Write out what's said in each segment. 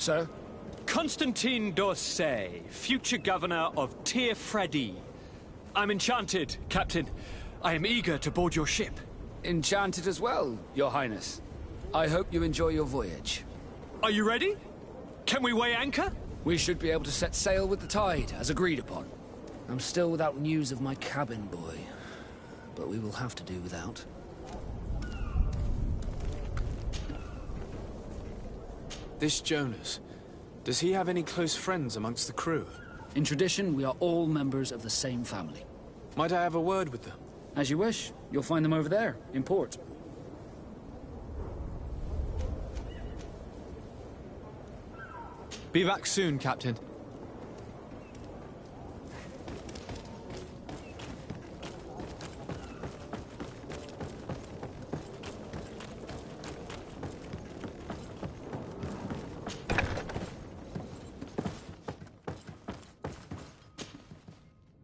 Sir? Constantine d'Orsay, future governor of Tir-Freddy. I'm enchanted, Captain. I am eager to board your ship. Enchanted as well, Your Highness. I hope you enjoy your voyage. Are you ready? Can we weigh anchor? We should be able to set sail with the tide, as agreed upon. I'm still without news of my cabin boy, but we will have to do without. This Jonas, does he have any close friends amongst the crew? In tradition, we are all members of the same family. Might I have a word with them? As you wish. You'll find them over there, in port. Be back soon, Captain.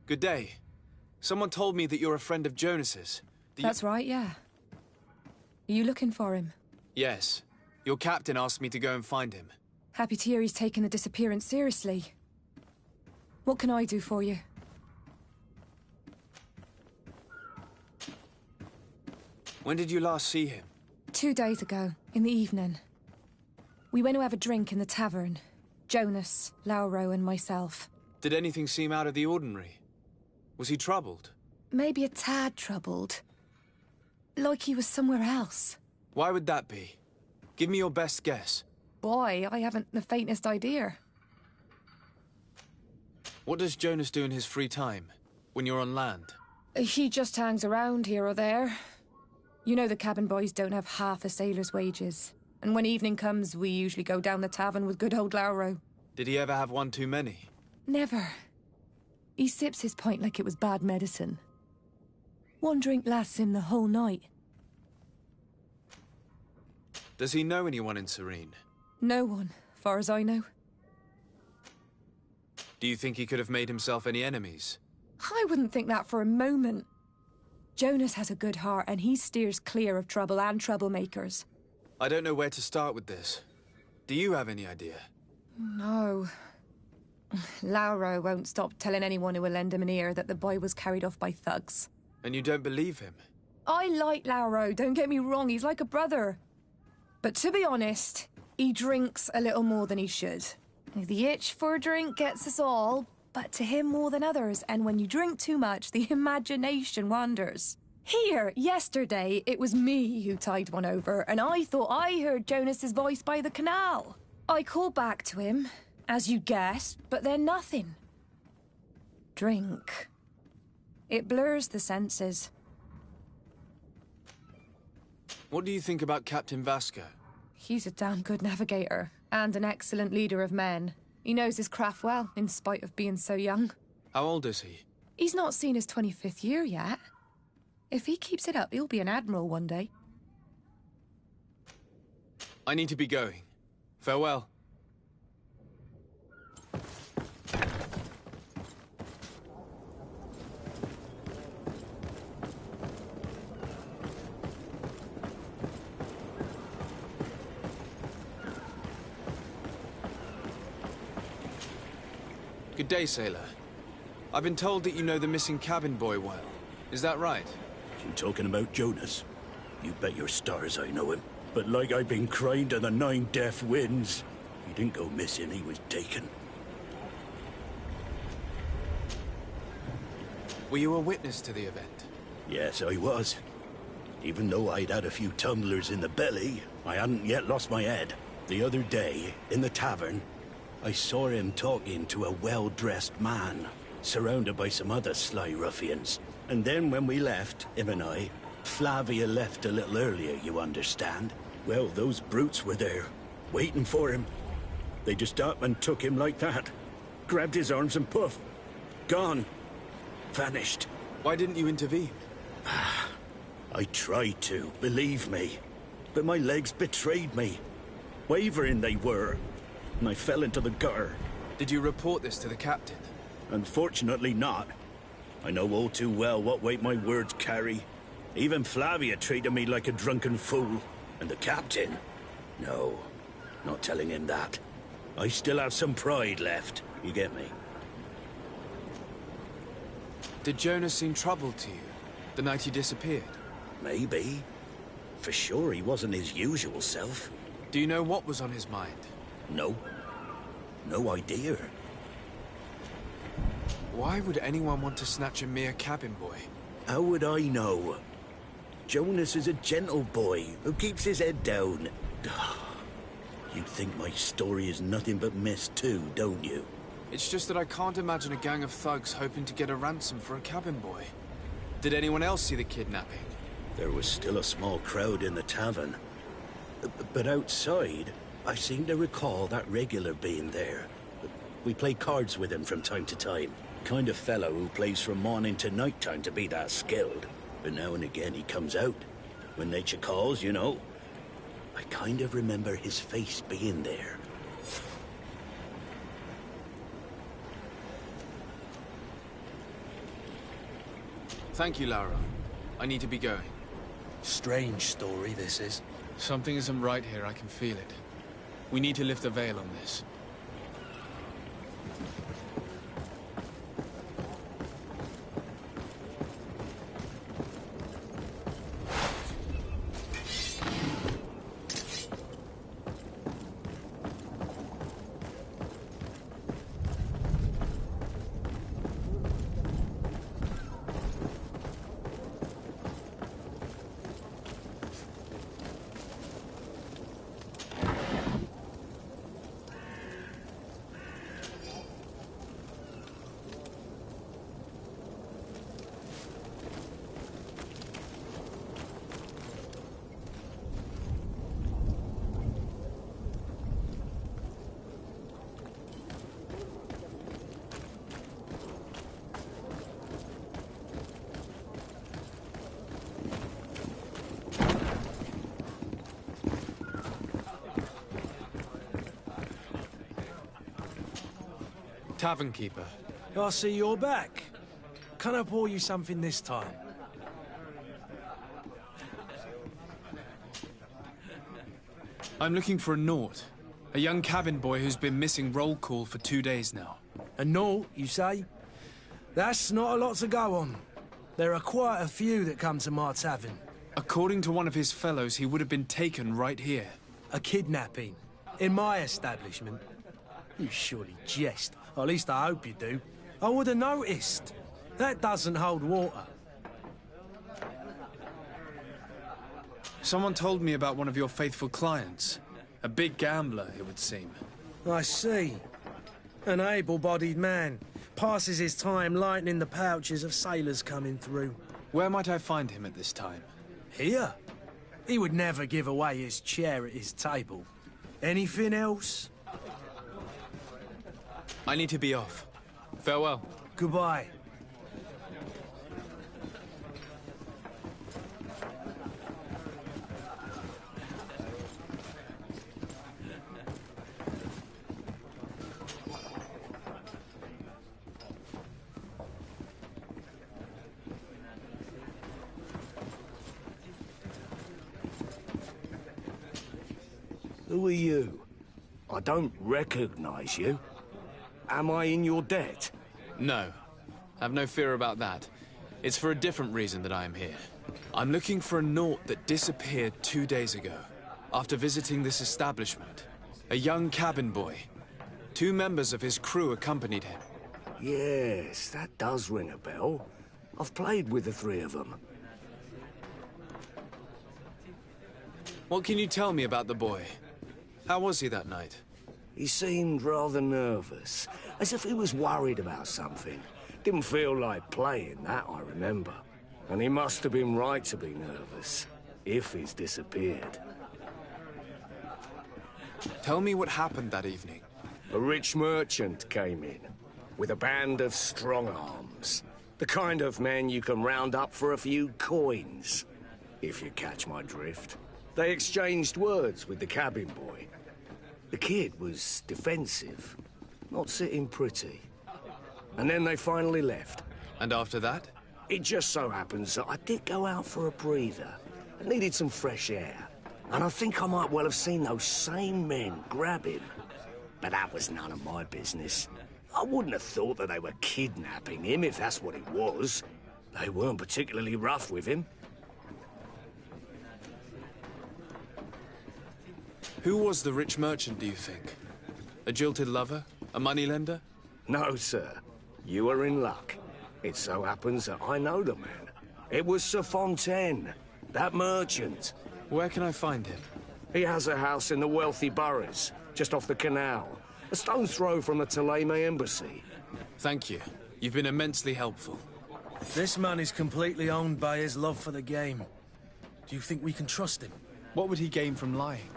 Good day. Someone told me that you're a friend of Jonas's. That's right, yeah. Are you looking for him? Yes. Your captain asked me to go and find him. Happy to hear he's taken the disappearance seriously. What can I do for you? When did you last see him? 2 days ago, in the evening. We went to have a drink in the tavern. Jonas, Lauro and myself. Did anything seem out of the ordinary? Was he troubled? Maybe a tad troubled. Like he was somewhere else. Why would that be? Give me your best guess. Boy, I haven't the faintest idea. What does Jonas do in his free time, when you're on land? He just hangs around here or there. You know the cabin boys don't have half a sailor's wages. And when evening comes, we usually go down the tavern with good old Lauro. Did he ever have one too many? Never. He sips his pint like it was bad medicine. One drink lasts him the whole night. Does he know anyone in Serene? No one, far as I know. Do you think he could have made himself any enemies? I wouldn't think that for a moment. Jonas has a good heart and he steers clear of trouble and troublemakers. I don't know where to start with this. Do you have any idea? No. Lauro won't stop telling anyone who will lend him an ear that the boy was carried off by thugs. And you don't believe him? I like Lauro, don't get me wrong, he's like a brother. But to be honest, he drinks a little more than he should. The itch for a drink gets us all, but to him more than others, and when you drink too much, the imagination wanders. Here, yesterday, it was me who tied one over, and I thought I heard Jonas's voice by the canal. I called back to him, as you guessed, but then nothing. Drink. It blurs the senses. What do you think about Captain Vasco? He's a damn good navigator, and an excellent leader of men. He knows his craft well, in spite of being so young. How old is he? He's not seen his 25th year yet. If he keeps it up, he'll be an admiral one day. I need to be going. Farewell. Good day, sailor. I've been told that you know the missing cabin boy well. Is that right? You talking about Jonas? You bet your stars I know him. But like I've been crying to the 9 deaf winds, he didn't go missing, he was taken. Were you a witness to the event? Yes, I was. Even though I'd had a few tumblers in the belly, I hadn't yet lost my head. The other day, in the tavern, I saw him talking to a well-dressed man, surrounded by some other sly ruffians. And then when we left, him and I, Flavia left a little earlier, you understand. Well, those brutes were there, waiting for him. They just up and took him like that. Grabbed his arms and poof. Gone. Vanished. Why didn't you intervene? I tried to, believe me. But my legs betrayed me. Wavering they were. And I fell into the gutter. Did you report this to the captain? Unfortunately not. I know all too well what weight my words carry. Even Flavia treated me like a drunken fool. And the captain? No, not telling him that. I still have some pride left. You get me? Did Jonas seem troubled to you the night he disappeared? Maybe. For sure he wasn't his usual self. Do you know what was on his mind? No. No idea. Why would anyone want to snatch a mere cabin boy? How would I know? Jonas is a gentle boy who keeps his head down. You think my story is nothing but mess too, don't you? It's just that I can't imagine a gang of thugs hoping to get a ransom for a cabin boy. Did anyone else see the kidnapping? There was still a small crowd in the tavern. But outside, I seem to recall that regular being there. We play cards with him from time to time. Kind of fellow who plays from morning to night time to be that skilled. But now and again he comes out. When nature calls, you know. I kind of remember his face being there. Thank you, Laura. I need to be going. Strange story, this is. Something isn't right here, I can feel it. We need to lift the veil on this. Tavern keeper. I see you're back. Can I pour you something this time? I'm looking for a Naut. A young cabin boy who's been missing roll call for 2 days now. A Naut, you say? That's not a lot to go on. There are quite a few that come to my tavern. According to one of his fellows, he would have been taken right here. A kidnapping. In my establishment. You surely jest. Or at least I hope you do. I would have noticed. That doesn't hold water. Someone told me about one of your faithful clients. A big gambler, it would seem. I see. An able-bodied man. Passes his time lightening the pouches of sailors coming through. Where might I find him at this time? Here? He would never give away his chair at his table. Anything else? I need to be off. Farewell. Goodbye. Who are you? I don't recognize you. Am I in your debt? No. Have no fear about that. It's for a different reason that I am here. I'm looking for a Naut that disappeared 2 days ago, after visiting this establishment. A young cabin boy. 2 members of his crew accompanied him. Yes, that does ring a bell. I've played with the 3 of them. What can you tell me about the boy? How was he that night? He seemed rather nervous, as if he was worried about something. Didn't feel like playing, that I remember. And he must have been right to be nervous, if he's disappeared. Tell me what happened that evening. A rich merchant came in, with a band of strong arms. The kind of men you can round up for a few coins, if you catch my drift. They exchanged words with the cabin boy. The kid was defensive, not sitting pretty. And then they finally left. And after that? It just so happens that I did go out for a breather. I needed some fresh air. And I think I might well have seen those same men grab him. but that was none of my business. I wouldn't have thought that they were kidnapping him, if that's what it was. They weren't particularly rough with him. Who was the rich merchant, do you think? A jilted lover? A moneylender? No, sir. You are in luck. It so happens that I know the man. It was Sir Fontaine, that merchant. Where can I find him? He has a house in the wealthy boroughs, just off the canal. A stone's throw from the Thélème embassy. Thank you. You've been immensely helpful. This man is completely owned by his love for the game. Do you think we can trust him? What would he gain from lying?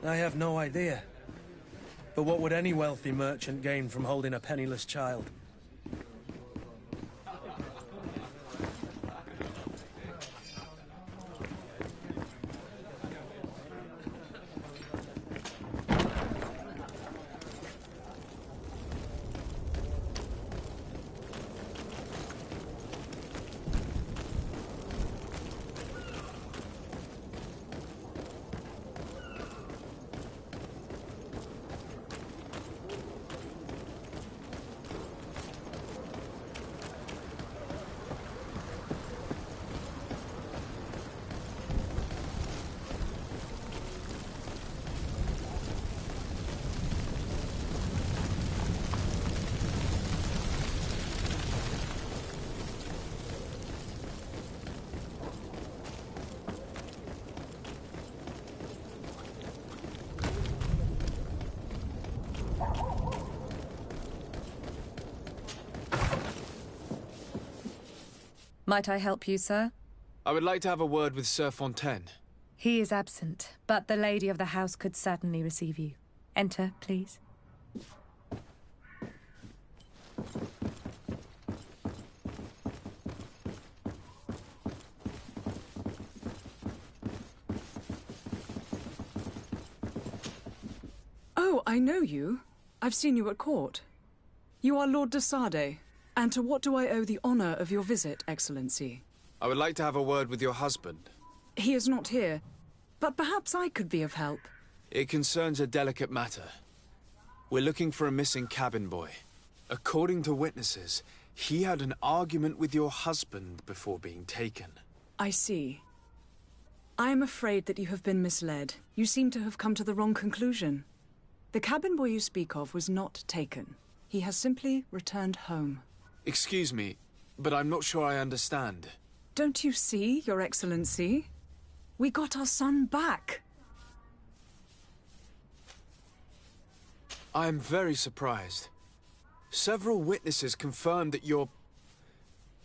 I have no idea. But what would any wealthy merchant gain from holding a penniless child? Might I help you, sir? I would like to have a word with Sir Fontaine. He is absent, but the lady of the house could certainly receive you. Enter, please. Oh, I know you. I've seen you at court. You are Lord de Sade. And to what do I owe the honor of your visit, Excellency? I would like to have a word with your husband. He is not here, but perhaps I could be of help. It concerns a delicate matter. We're looking for a missing cabin boy. According to witnesses, he had an argument with your husband before being taken. I see. I am afraid that you have been misled. You seem to have come to the wrong conclusion. The cabin boy you speak of was not taken. He has simply returned home. Excuse me, but I'm not sure I understand. Don't you see, Your Excellency? We got our son back. I am very surprised. Several witnesses confirmed that your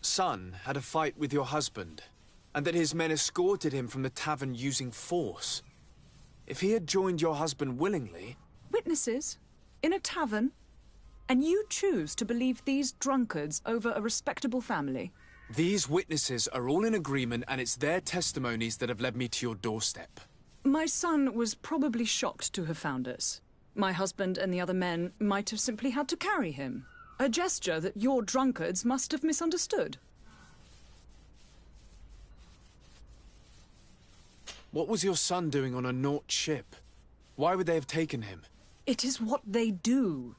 son had a fight with your husband, and that his men escorted him from the tavern using force. If he had joined your husband willingly... Witnesses? In a tavern? And you choose to believe these drunkards over a respectable family? These witnesses are all in agreement, and it's their testimonies that have led me to your doorstep. My son was probably shocked to have found us. My husband and the other men might have simply had to carry him. A gesture that your drunkards must have misunderstood. What was your son doing on a Naut ship? Why would they have taken him? It is what they do.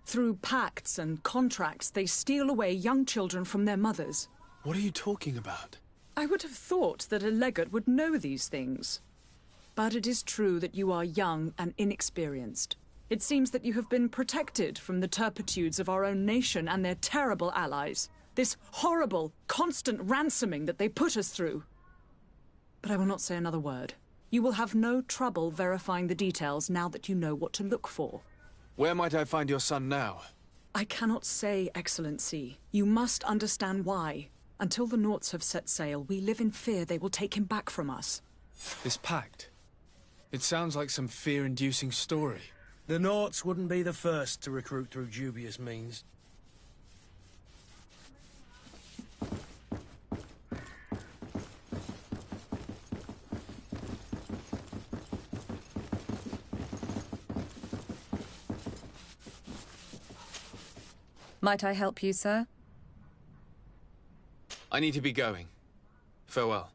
Through pacts and contracts, they steal away young children from their mothers. What are you talking about? I would have thought that a legate would know these things. But it is true that you are young and inexperienced. It seems that you have been protected from the turpitudes of our own nation and their terrible allies. This horrible, constant ransoming that they put us through. But I will not say another word. You will have no trouble verifying the details now that you know what to look for. Where might I find your son now? I cannot say, Excellency. You must understand why. Until the Nauts have set sail, we live in fear they will take him back from us. This pact? It sounds like some fear-inducing story. The Nauts wouldn't be the first to recruit through dubious means. Might I help you, sir? I need to be going. Farewell.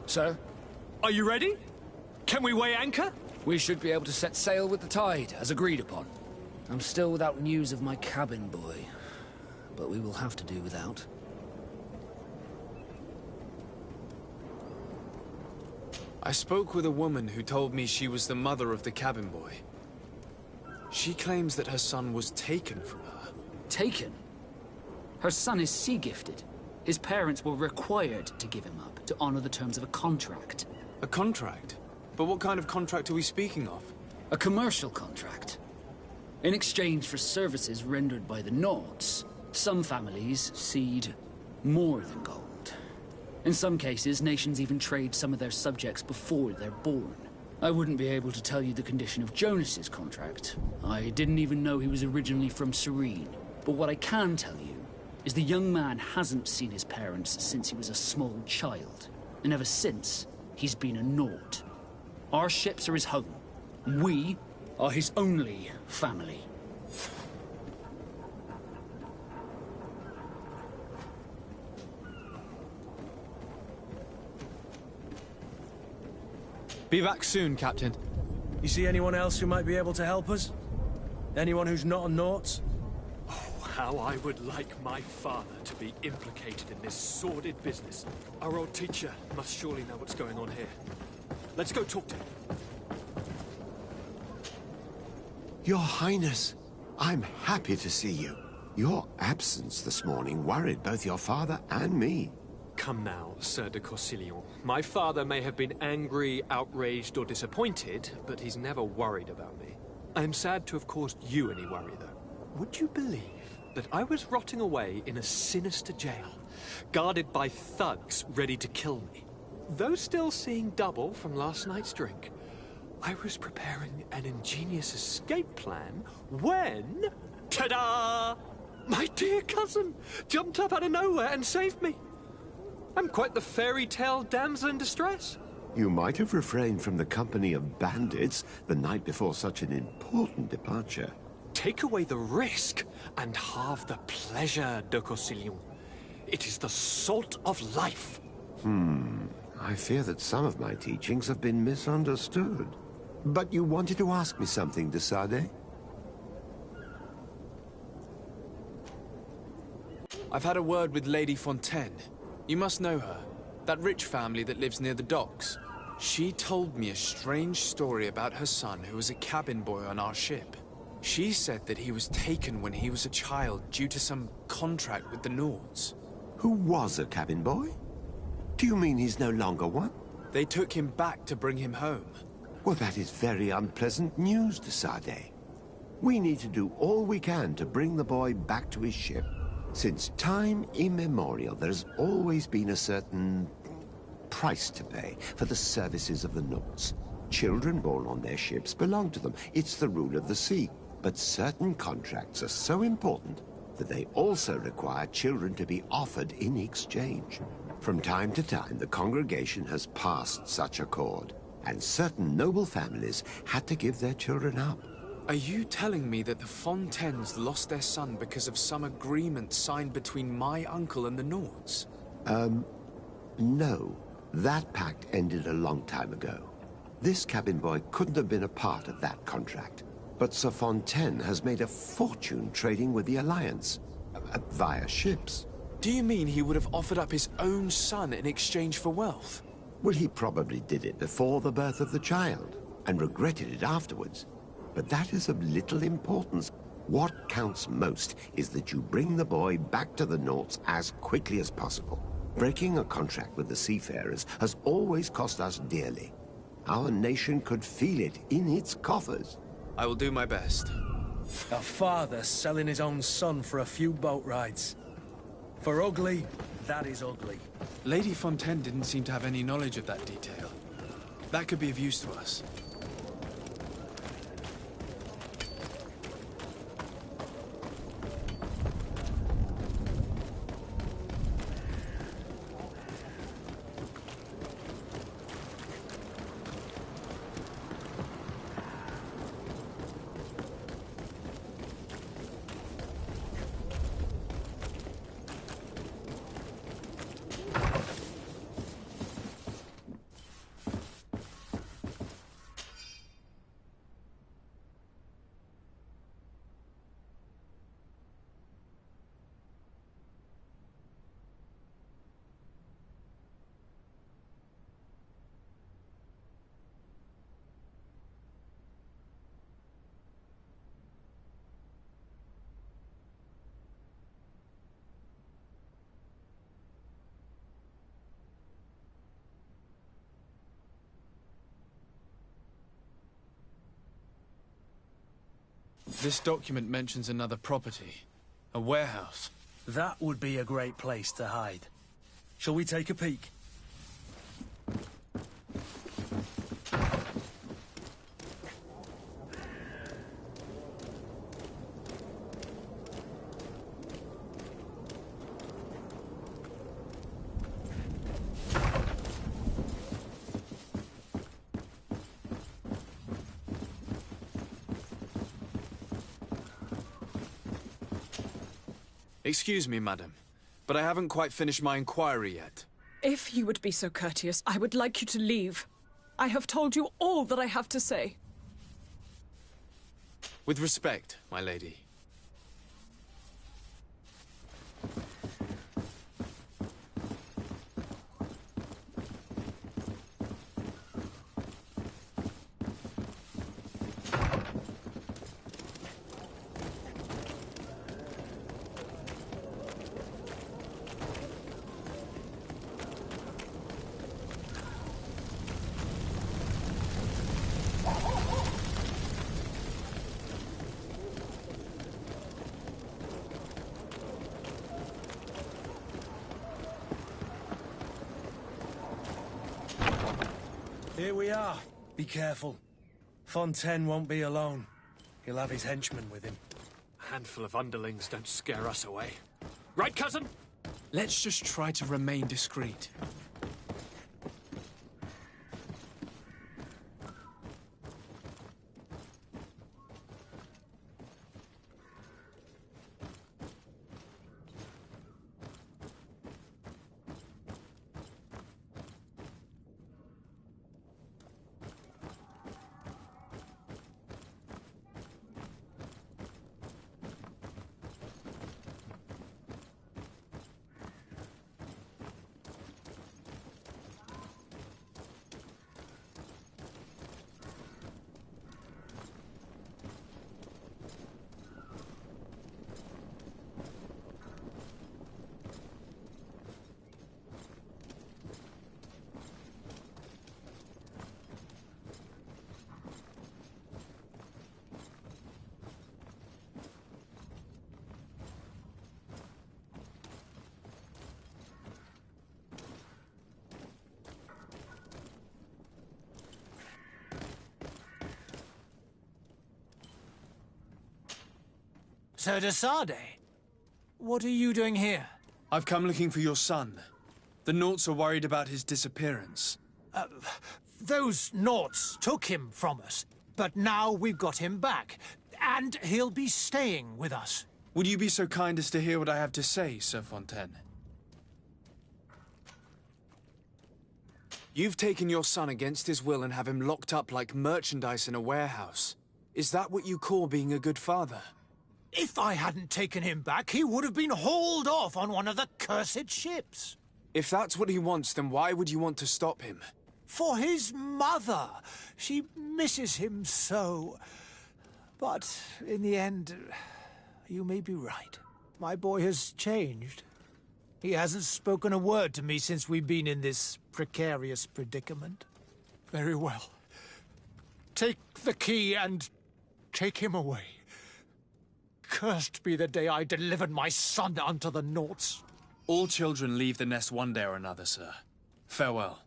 Sir? Are you ready? Can we weigh anchor? We should be able to set sail with the tide, as agreed upon. I'm still without news of my cabin boy, but we will have to do without. I spoke with a woman who told me she was the mother of the cabin boy. She claims that her son was taken from her. Taken? Her son is sea-gifted. His parents were required to give him up to honor the terms of a contract. A contract? But what kind of contract are we speaking of? A commercial contract. In exchange for services rendered by the Nords, some families cede more than gold. In some cases, nations even trade some of their subjects before they're born. I wouldn't be able to tell you the condition of Jonas's contract. I didn't even know he was originally from Serene. But what I can tell you is the young man hasn't seen his parents since he was a small child. And ever since, he's been a Nord. Our ships are his home. We are his only family. Be back soon, Captain. You see anyone else who might be able to help us? Anyone who's not a Naut? Oh, how I would like my father to be implicated in this sordid business. Our old teacher must surely know what's going on here. Let's go talk to him. Your Highness, I'm happy to see you. Your absence this morning worried both your father and me. Come now, Sir de Corsillon. My father may have been angry, outraged, or disappointed, but he's never worried about me. I am sad to have caused you any worry, though. Would you believe that I was rotting away in a sinister jail, guarded by thugs ready to kill me? Though still seeing double from last night's drink, I was preparing an ingenious escape plan when... ta-da! My dear cousin jumped up out of nowhere and saved me. I'm quite the fairy tale damsel in distress. You might have refrained from the company of bandits the night before such an important departure. Take away the risk and halve the pleasure, de Corsillon. It is the salt of life. I fear that some of my teachings have been misunderstood. But you wanted to ask me something, de Sade? I've had a word with Lady Fontaine. You must know her. That rich family that lives near the docks. She told me a strange story about her son who was a cabin boy on our ship. She said that he was taken when he was a child due to some contract with the Nords. Who was a cabin boy? Do you mean he's no longer one? They took him back to bring him home. Well, that is very unpleasant news, de Sade. We need to do all we can to bring the boy back to his ship. Since time immemorial, there's always been a certain price to pay for the services of the Nords. Children born on their ships belong to them. It's the rule of the sea. But certain contracts are so important that they also require children to be offered in exchange. From time to time, the congregation has passed such accord, and certain noble families had to give their children up. Are you telling me that the Fontaines lost their son because of some agreement signed between my uncle and the Nords? No. That pact ended a long time ago. This cabin boy couldn't have been a part of that contract. But Sir Fontaine has made a fortune trading with the Alliance, via ships. Do you mean he would have offered up his own son in exchange for wealth? Well, he probably did it before the birth of the child, and regretted it afterwards. But that is of little importance. What counts most is that you bring the boy back to the Nords as quickly as possible. Breaking a contract with the seafarers has always cost us dearly. Our nation could feel it in its coffers. I will do my best. A father selling his own son for a few boat rides. For ugly, that is ugly. Lady Fontaine didn't seem to have any knowledge of that detail. That could be of use to us. This document mentions another property. A warehouse. That would be a great place to hide. Shall we take a peek? Excuse me, madam, but I haven't quite finished my inquiry yet. If you would be so courteous, I would like you to leave. I have told you all that I have to say. With respect, my lady. Here we are. Be careful. Fontaine won't be alone. He'll have his henchmen with him. A handful of underlings don't scare us away. Right, cousin? Let's just try to remain discreet. Sir de Sade, what are you doing here? I've come looking for your son. The Naughts are worried about his disappearance. Those Naughts took him from us, but now we've got him back, and he'll be staying with us. Would you be so kind as to hear what I have to say, Sir Fontaine? You've taken your son against his will and have him locked up like merchandise in a warehouse. Is that what you call being a good father? If I hadn't taken him back, he would have been hauled off on one of the cursed ships. If that's what he wants, then why would you want to stop him? For his mother. She misses him so. But in the end, you may be right. My boy has changed. He hasn't spoken a word to me since we've been in this precarious predicament. Very well. Take the key and take him away. Cursed be the day I delivered my son unto the Naughts. All children leave the nest one day or another, sir. Farewell.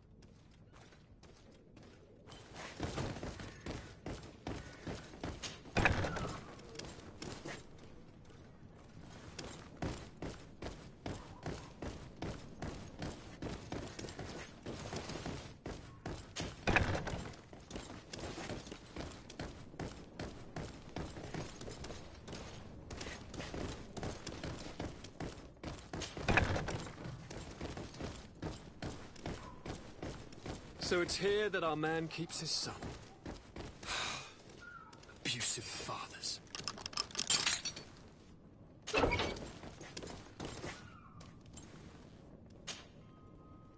So it's here that our man keeps his son. Abusive fathers.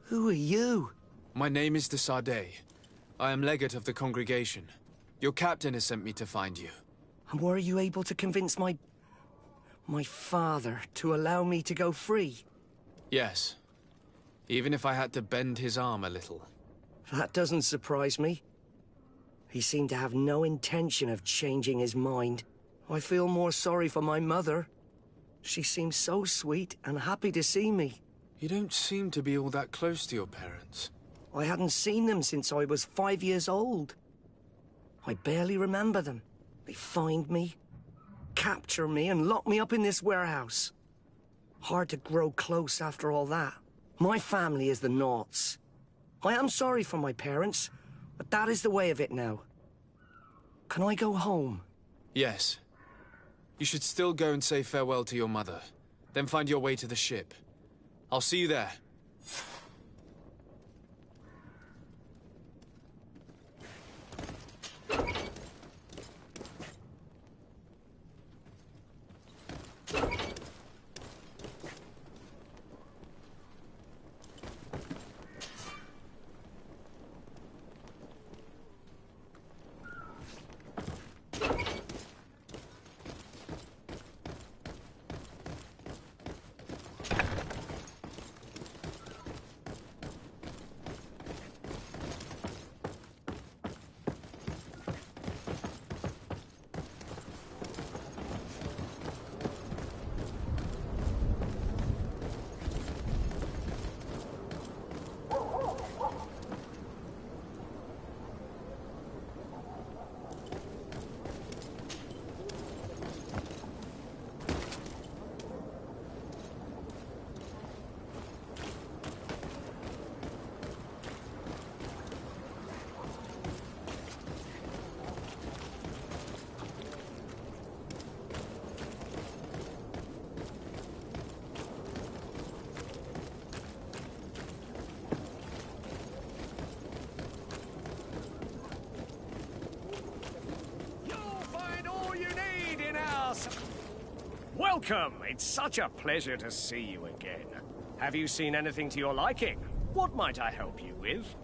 Who are you? My name is de Sade. I am legate of the congregation. Your captain has sent me to find you. And were you able to convince my father to allow me to go free? Yes. Even if I had to bend his arm a little. That doesn't surprise me. He seemed to have no intention of changing his mind. I feel more sorry for my mother. She seems so sweet and happy to see me. You don't seem to be all that close to your parents. I hadn't seen them since I was 5 years old. I barely remember them. They find me, capture me, and lock me up in this warehouse. Hard to grow close after all that. My family is the Naughts. I am sorry for my parents, but that is the way of it now. Can I go home? Yes. You should still go and say farewell to your mother. Then find your way to the ship. I'll see you there. Welcome! It's such a pleasure to see you again. Have you seen anything to your liking? What might I help you with?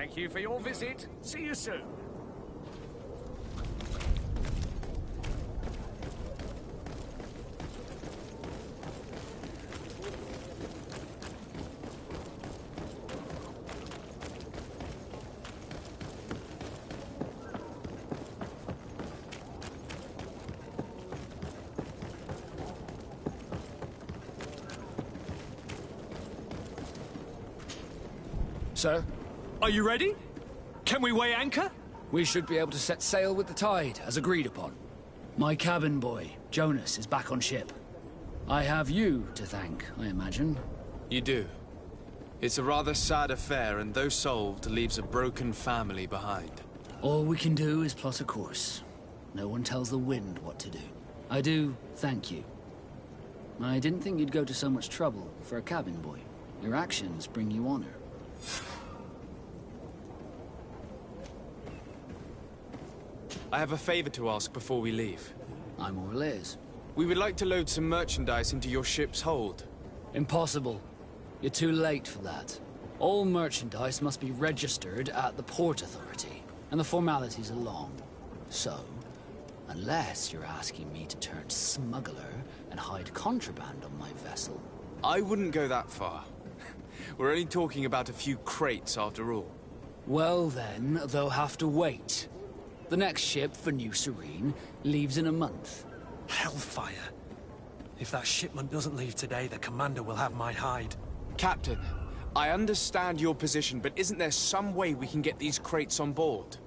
Thank you for your visit. See you soon. Sir? Are you ready? Can we weigh anchor? We should be able to set sail with the tide, as agreed upon. My cabin boy, Jonas, is back on ship. I have you to thank, I imagine. You do. It's a rather sad affair, and though solved, leaves a broken family behind. All we can do is plot a course. No one tells the wind what to do. I do thank you. I didn't think you'd go to so much trouble for a cabin boy. Your actions bring you honor. I have a favor to ask before we leave. I'm all ears. We would like to load some merchandise into your ship's hold. Impossible. You're too late for that. All merchandise must be registered at the Port Authority, and the formalities are long. So, unless you're asking me to turn smuggler and hide contraband on my vessel... I wouldn't go that far. We're only talking about a few crates after all. Well then, they'll have to wait. The next ship for New Serene leaves in a month. Hellfire. If that shipment doesn't leave today, the commander will have my hide. Captain, I understand your position, but isn't there some way we can get these crates on board?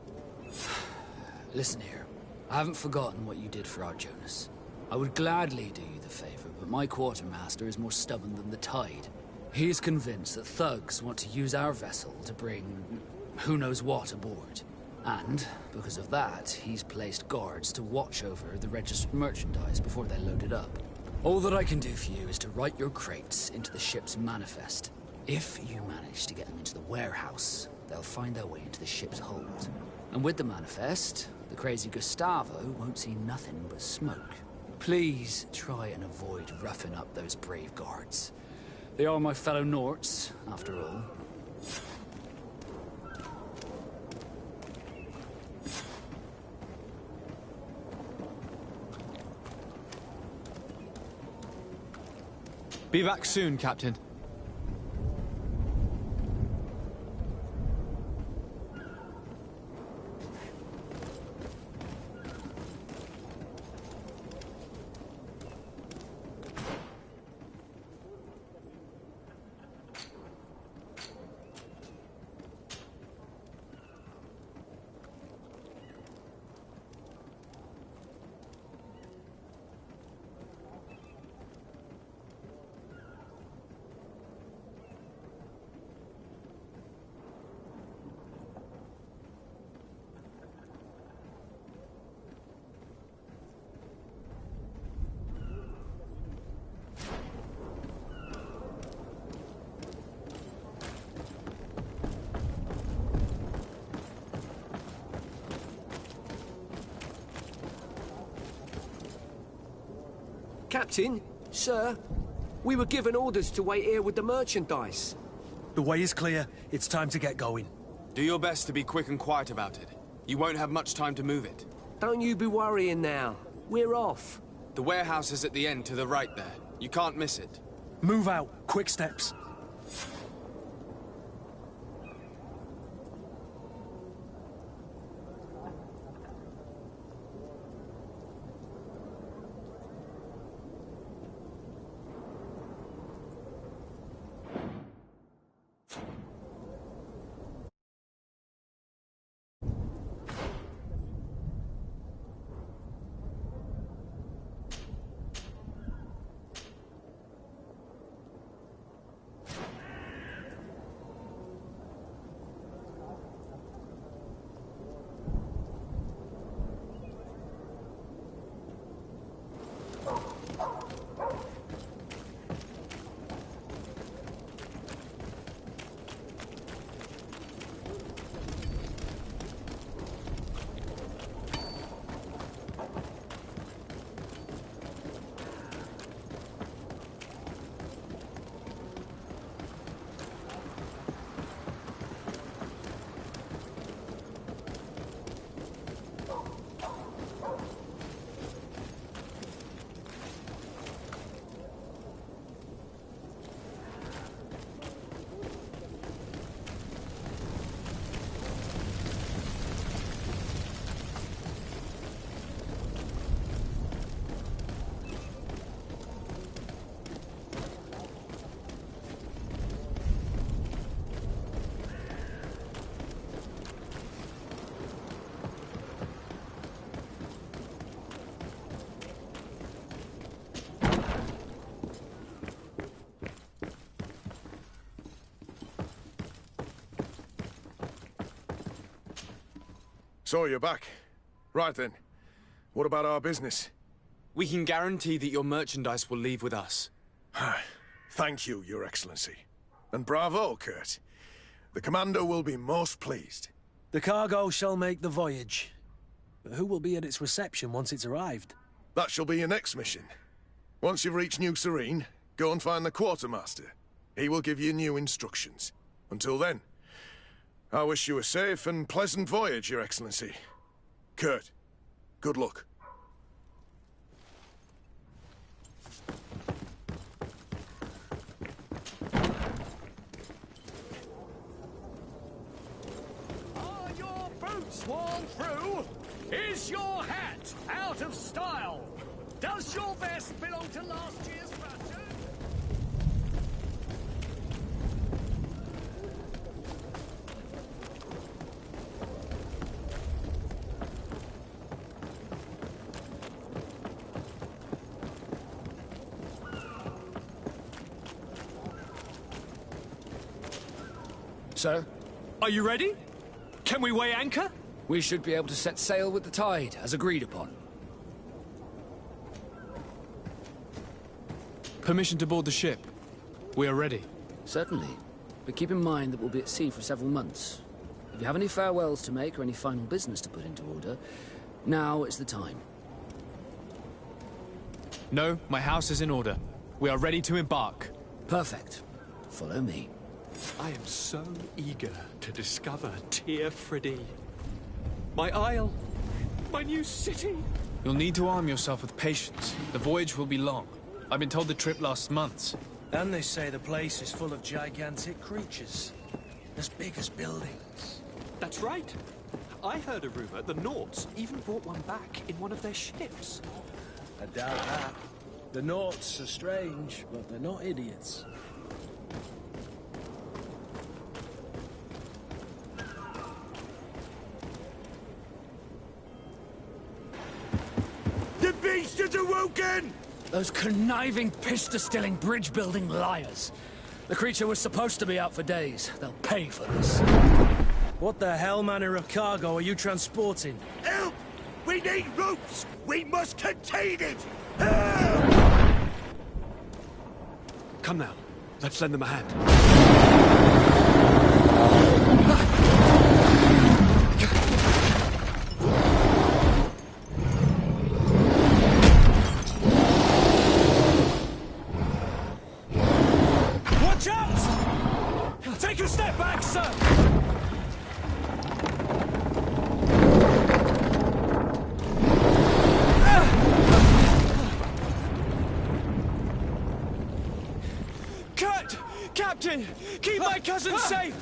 Listen here. I haven't forgotten what you did for our Jonas. I would gladly do you the favor, but my quartermaster is more stubborn than the tide. He is convinced that thugs want to use our vessel to bring who knows what aboard. And, because of that, he's placed guards to watch over the registered merchandise before they're loaded up. All that I can do for you is to write your crates into the ship's manifest. If you manage to get them into the warehouse, they'll find their way into the ship's hold. And with the manifest, the crazy Gustavo won't see nothing but smoke. Please try and avoid roughing up those brave guards. They are my fellow Norts, after all. Be back soon, Captain. Captain, sir, we were given orders to wait here with the merchandise. The way is clear. It's time to get going. Do your best to be quick and quiet about it. You won't have much time to move it. Don't you be worrying now. We're off. The warehouse is at the end to the right there. You can't miss it. Move out. Quick steps. So you're back. Right then. What about our business? We can guarantee that your merchandise will leave with us. Thank you, Your Excellency. And bravo, Kurt. The Commander will be most pleased. The cargo shall make the voyage. But who will be at its reception once it's arrived? That shall be your next mission. Once you've reached New Serene, go and find the Quartermaster. He will give you new instructions. Until then, I wish you a safe and pleasant voyage, Your Excellency. Kurt, good luck. Are your boots worn through? Is your hat out of style? Does your vest belong to last year's fashion? Sir? Are you ready? Can we weigh anchor? We should be able to set sail with the tide, as agreed upon. Permission to board the ship. We are ready. Certainly. But keep in mind that we'll be at sea for several months. If you have any farewells to make or any final business to put into order, now is the time. No, my house is in order. We are ready to embark. Perfect. Follow me. I am so eager to discover Tir Freddy. My isle, my new city. You'll need to arm yourself with patience. The voyage will be long. I've been told the trip lasts months. And they say the place is full of gigantic creatures. As big as buildings. That's right. I heard a rumor the Nauts even brought one back in one of their ships. I doubt that. The Nauts are strange, but they're not idiots. The beast is awoken! Those conniving, piss-distilling, bridge-building liars. The creature was supposed to be out for days. They'll pay for this. What the hell manner of cargo are you transporting? Help! We need ropes! We must contain it! Help! Come now, let's lend them a hand. Watch out! Take a step back, sir! Kurt! Captain! Keep my cousin safe!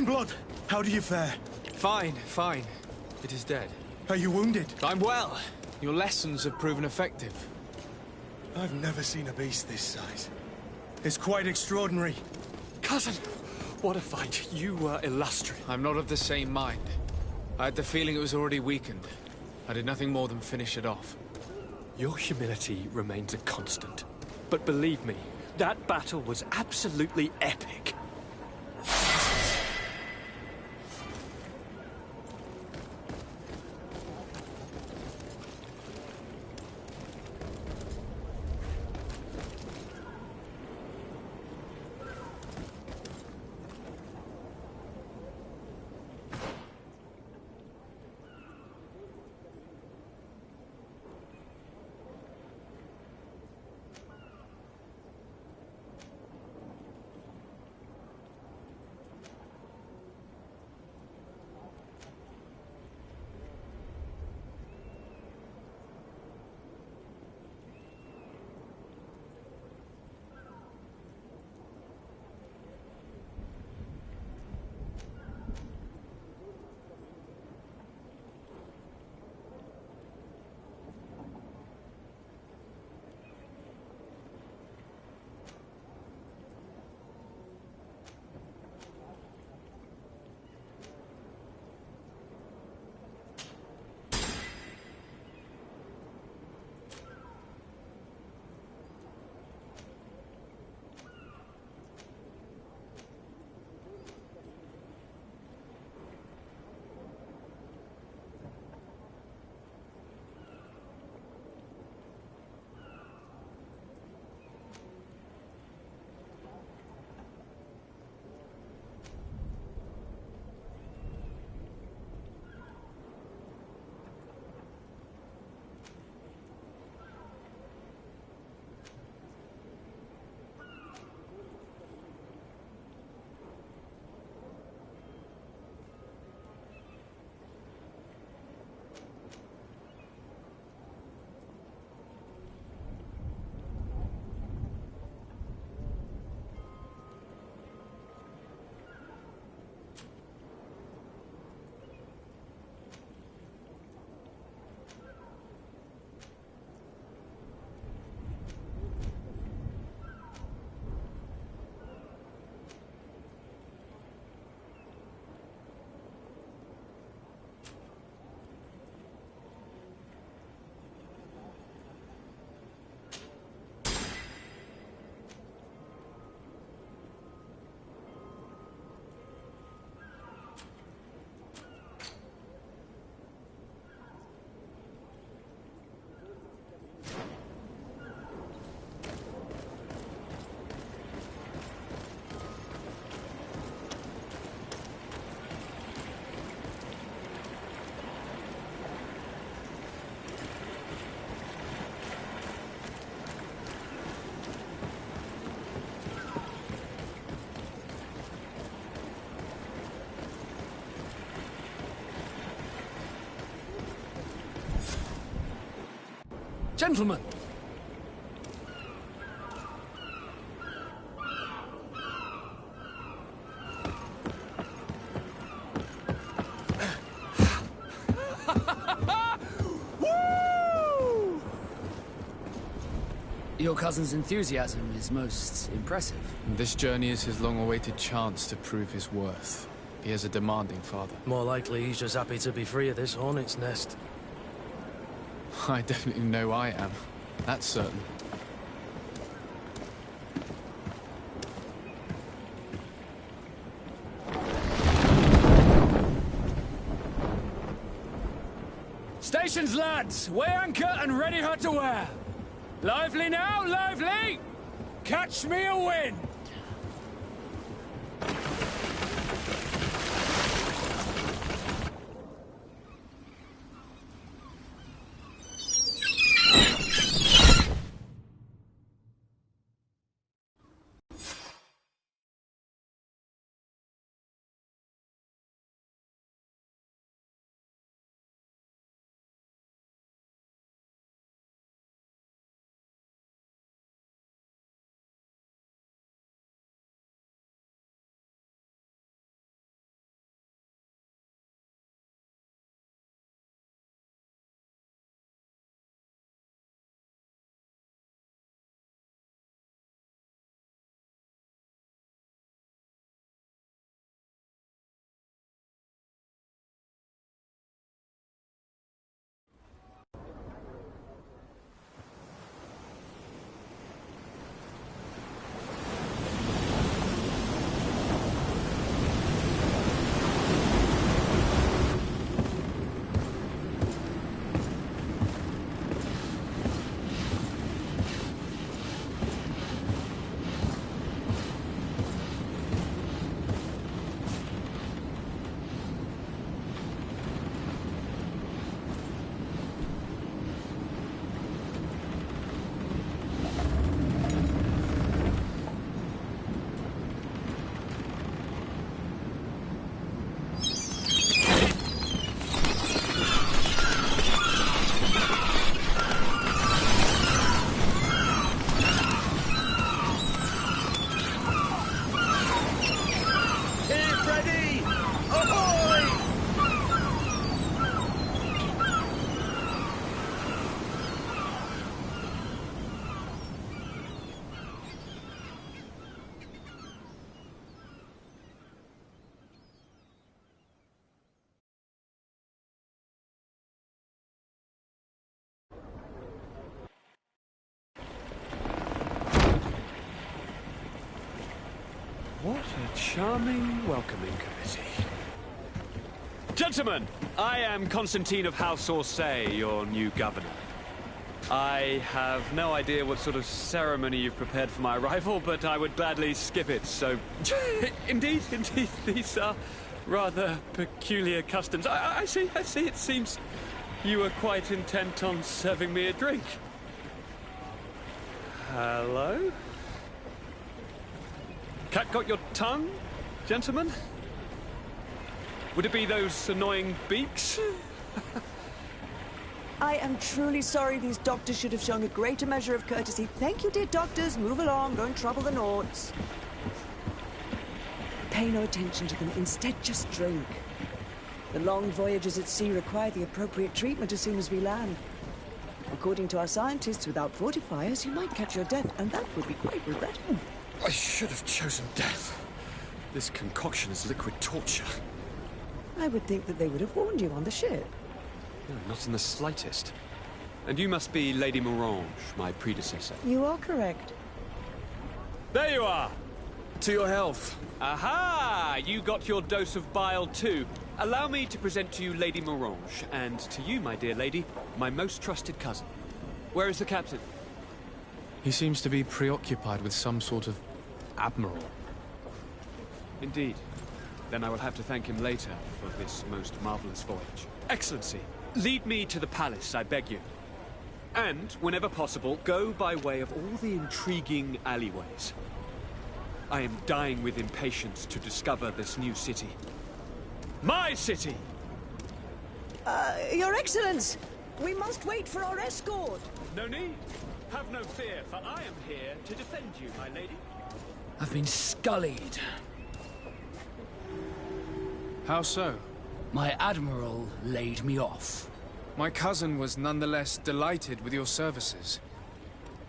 blood. How do you fare? Fine, fine. It is dead. Are you wounded? I'm well. Your lessons have proven effective. I've never seen a beast this size. It's quite extraordinary. Cousin, what a fight. You were illustrious. I'm not of the same mind. I had the feeling it was already weakened. I did nothing more than finish it off. Your humility remains a constant. But believe me, that battle was absolutely epic. Gentlemen! Your cousin's enthusiasm is most impressive. This journey is his long-awaited chance to prove his worth. He has a demanding father. More likely he's just happy to be free of this hornet's nest. I definitely know I am. That's certain. Stations, lads! Weigh anchor and ready her to wear! Lively now, lively! Catch me a wind! What a charming welcoming committee. Gentlemen, I am Constantine of House Orsay, your new governor. I have no idea what sort of ceremony you've prepared for my arrival, but I would gladly skip it, so... Indeed, these are rather peculiar customs. I see, it seems you were quite intent on serving me a drink. Hello? Cat got your tongue, gentlemen? Would it be those annoying beaks? I am truly sorry. These doctors should have shown a greater measure of courtesy. Thank you, dear doctors. Move along. Don't trouble the Nords. Pay no attention to them. Instead, just drink. The long voyages at sea require the appropriate treatment as soon as we land. According to our scientists, without fortifiers, you might catch your death, and that would be quite regrettable. I should have chosen death. This concoction is liquid torture. I would think that they would have warned you on the ship. No, not in the slightest. And you must be Lady Morange, my predecessor. You are correct. There you are! To your health. Aha! You got your dose of bile too. Allow me to present to you Lady Morange, and to you, my dear lady, my most trusted cousin. Where is the captain? He seems to be preoccupied with some sort of admiral. Indeed. Then I will have to thank him later for this most marvelous voyage. Excellency, lead me to the palace, I beg you. And, whenever possible, go by way of all the intriguing alleyways. I am dying with impatience to discover this new city. My city! Your Excellence! We must wait for our escort! No need. Have no fear, for I am here to defend you, my lady. I've been scullied. How so? My admiral laid me off. My cousin was nonetheless delighted with your services.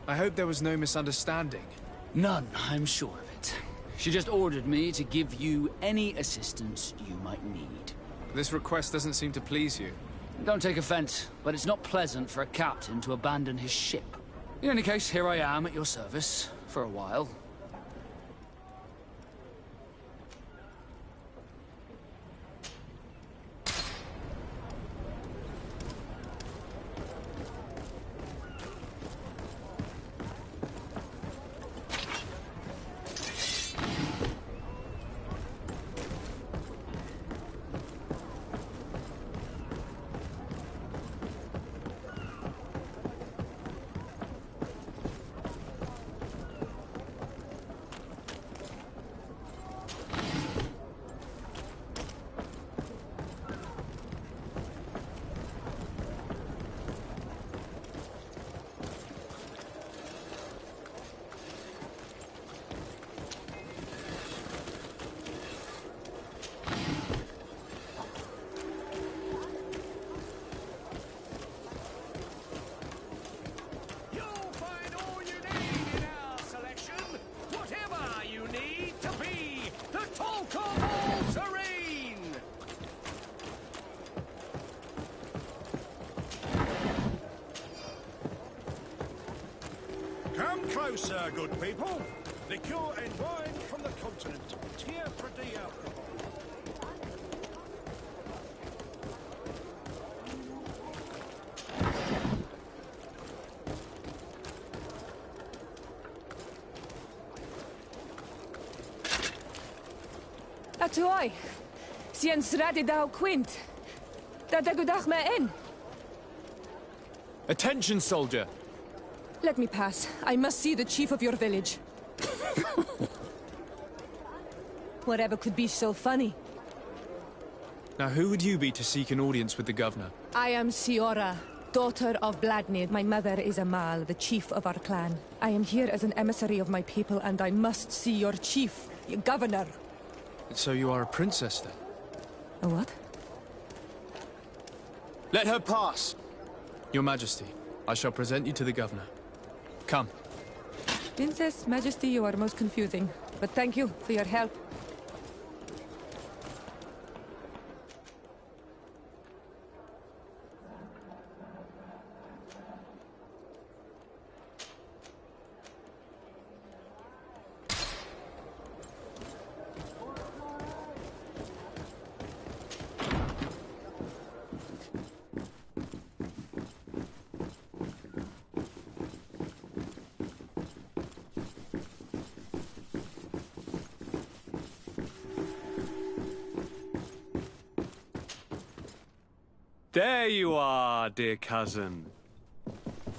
I hope there was no misunderstanding. None, I'm sure of it. She just ordered me to give you any assistance you might need. This request doesn't seem to please you. Don't take offense, but it's not pleasant for a captain to abandon his ship. In any case, here I am at your service, for a while. Closer, good people. Liqueur and wine from the continent. Tier pretty alcohol. Atuai. Sien sradi dau quint. Dadagudach me in. Attention, soldier! Let me pass. I must see the chief of your village. Whatever could be so funny? Now, who would you be to seek an audience with the governor? I am Siora, daughter of Bladnid. My mother is Amal, the chief of our clan. I am here as an emissary of my people, and I must see your chief, your governor. So you are a princess, then? A what? Let her pass! Your Majesty, I shall present you to the governor. Come. Princess, Majesty, you are most confusing. But thank you for your help. There you are, dear cousin.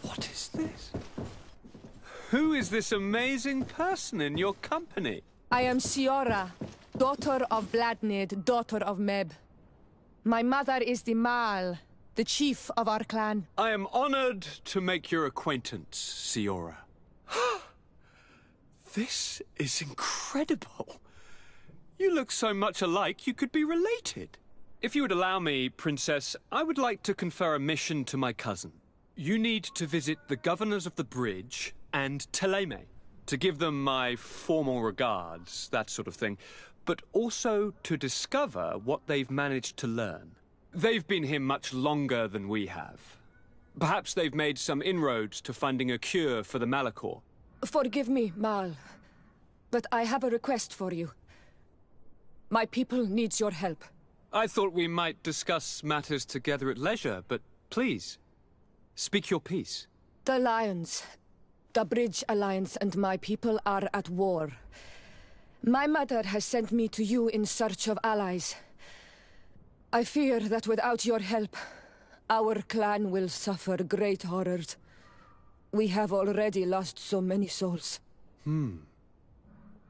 What is this? Who is this amazing person in your company? I am Siora, daughter of Bladnid, daughter of Meb. My mother is the Mal, the chief of our clan. I am honored to make your acquaintance, Siora. This is incredible. You look so much alike you could be related. If you would allow me, Princess, I would like to confer a mission to my cousin. You need to visit the governors of the bridge and Teleme, to give them my formal regards, that sort of thing, but also to discover what they've managed to learn. They've been here much longer than we have. Perhaps they've made some inroads to finding a cure for the Malachor. Forgive me, Mal, but I have a request for you. My people needs your help. I thought we might discuss matters together at leisure, but please, speak your piece. The Lions, the Bridge Alliance and my people are at war. My mother has sent me to you in search of allies. I fear that without your help, our clan will suffer great horrors. We have already lost so many souls.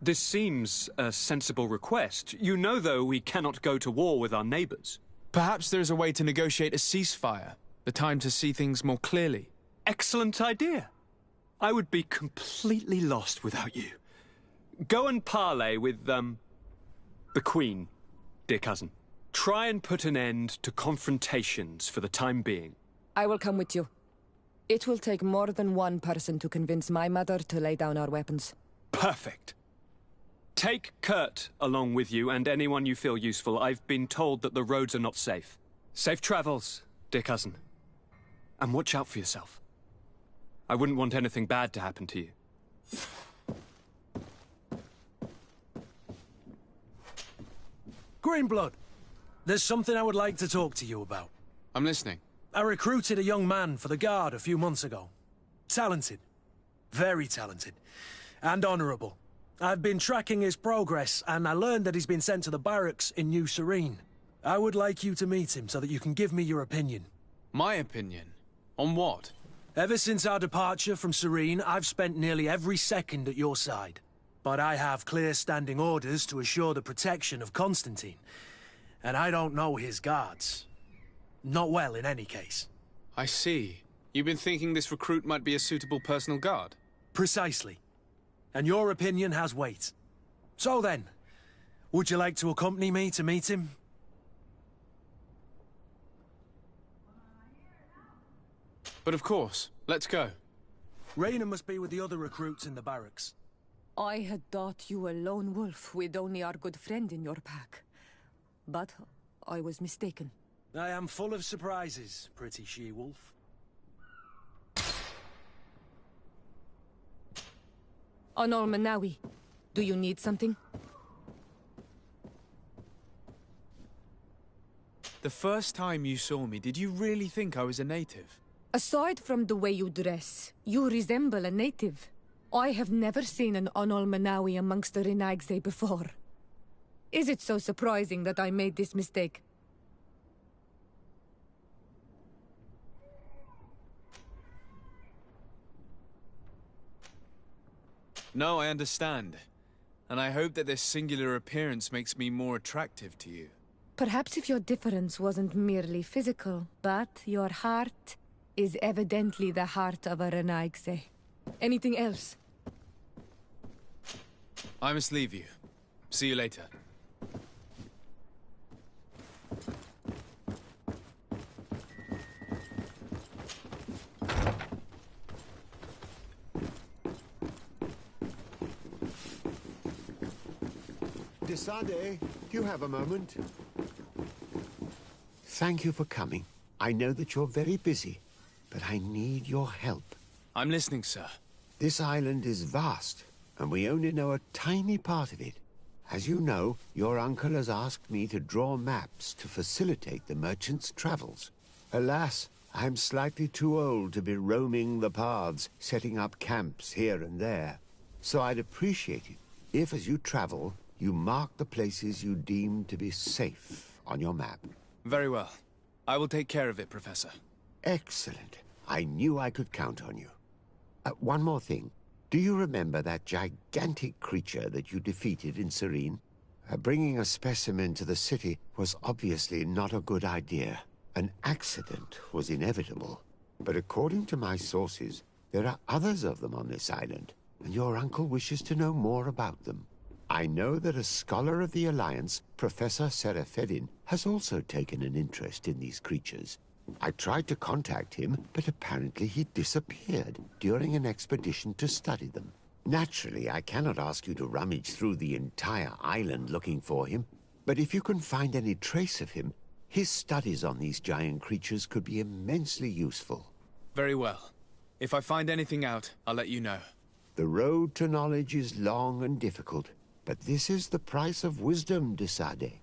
This seems a sensible request. You know, though, we cannot go to war with our neighbors. Perhaps there is a way to negotiate a ceasefire. The time to see things more clearly. Excellent idea. I would be completely lost without you. Go and parley with, the Queen, dear cousin. Try and put an end to confrontations for the time being. I will come with you. It will take more than one person to convince my mother to lay down our weapons. Perfect. Take Kurt along with you and anyone you feel useful. I've been told that the roads are not safe. Safe travels, dear cousin. And watch out for yourself. I wouldn't want anything bad to happen to you. Greenblood, there's something I would like to talk to you about. I'm listening. I recruited a young man for the Guard a few months ago. Talented. Very talented. And honourable. I've been tracking his progress, and I learned that he's been sent to the barracks in New Serene. I would like you to meet him so that you can give me your opinion. My opinion? On what? Ever since our departure from Serene, I've spent nearly every second at your side. But I have clear standing orders to assure the protection of Constantine. And I don't know his guards. Not well, in any case. I see. You've been thinking this recruit might be a suitable personal guard? Precisely. And your opinion has weight. So then, would you like to accompany me to meet him? But of course. Let's go. Raina must be with the other recruits in the barracks. I had thought you a lone wolf with only our good friend in your pack. But I was mistaken. I am full of surprises, pretty she-wolf. Onol Manawi, do you need something? The first time you saw me, did you really think I was a native? Aside from the way you dress, you resemble a native. I have never seen an Onol Manawi amongst the Renaigse before. Is it so surprising that I made this mistake? No, I understand. And I hope that this singular appearance makes me more attractive to you. Perhaps if your difference wasn't merely physical, but your heart is evidently the heart of a Renaigse. Anything else? I must leave you. See you later. Desade, do you have a moment? Thank you for coming. I know that you're very busy, but I need your help. I'm listening, sir. This island is vast, and we only know a tiny part of it. As you know, your uncle has asked me to draw maps to facilitate the merchants' travels. Alas, I'm slightly too old to be roaming the paths, setting up camps here and there. So I'd appreciate it if, as you travel, you mark the places you deem to be safe on your map. Very well. I will take care of it, Professor. Excellent. I knew I could count on you. One more thing. Do you remember that gigantic creature that you defeated in Serene? Bringing a specimen to the city was obviously not a good idea. An accident was inevitable. But according to my sources, there are others of them on this island, and your uncle wishes to know more about them. I know that a scholar of the Alliance, Professor Serafedin, has also taken an interest in these creatures. I tried to contact him, but apparently he disappeared during an expedition to study them. Naturally, I cannot ask you to rummage through the entire island looking for him, but if you can find any trace of him, his studies on these giant creatures could be immensely useful. Very well. If I find anything out, I'll let you know. The road to knowledge is long and difficult, but this is the price of wisdom, de Sade.